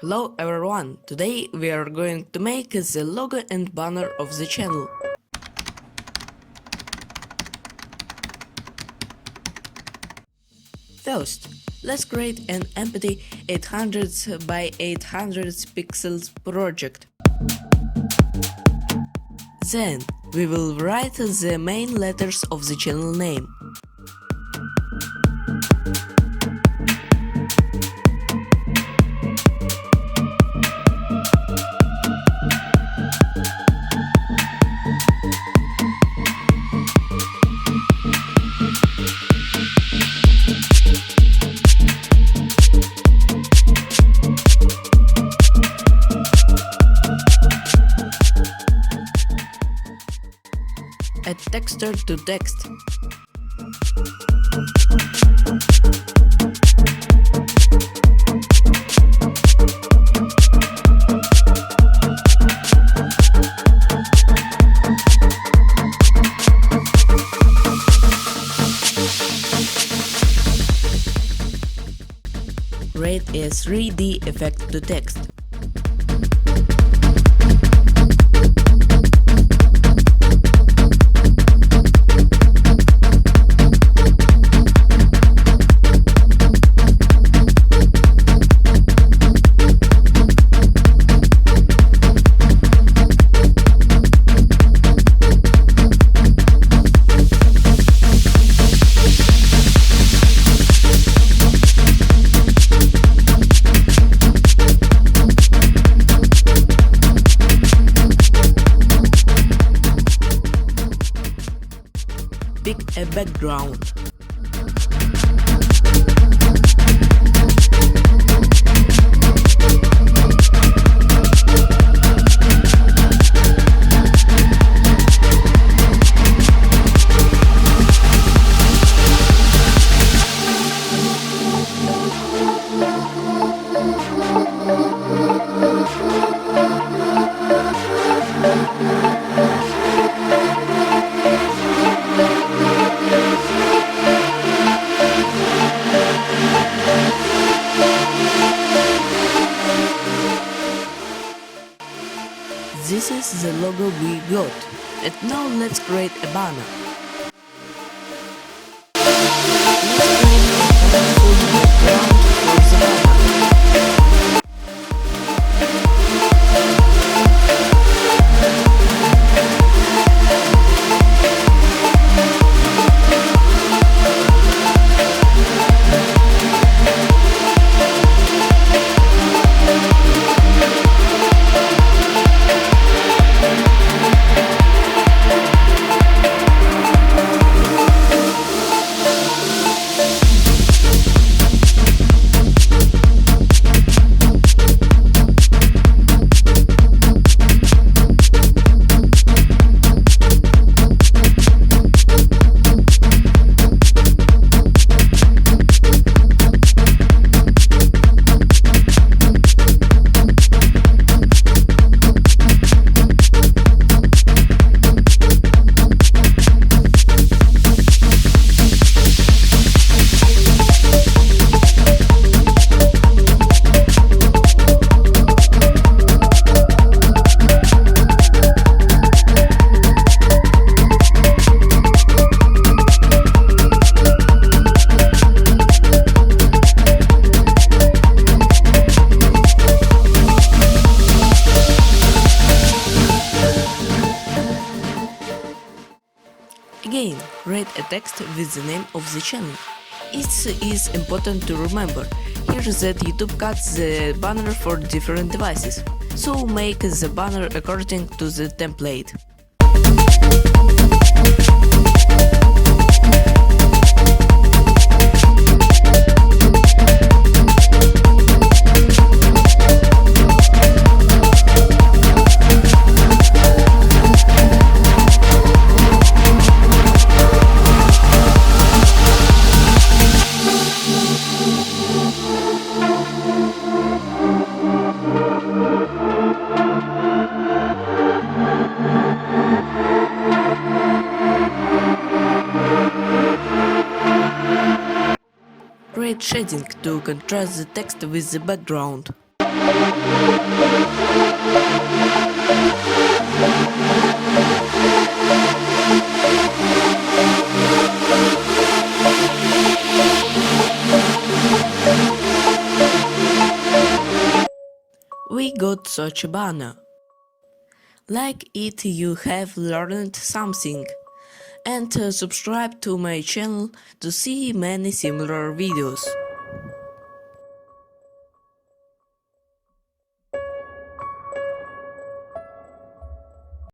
Hello everyone, today we are going to make the logo and banner of the channel. First, let's create an empty 800 by 800 pixels project. Then, we will write the main letters of the channel name. Add texture to text. Create a 3D effect to text. Pick a background. This is the logo we got, and now let's create a banner. Again, write a text with the name of the channel. It is important to remember here that YouTube cuts the banner for different devices, so make the banner according to the template. Create shading to contrast the text with the background. We got such a banner. Like it, you have learned something. And subscribe to my channel to see many similar videos.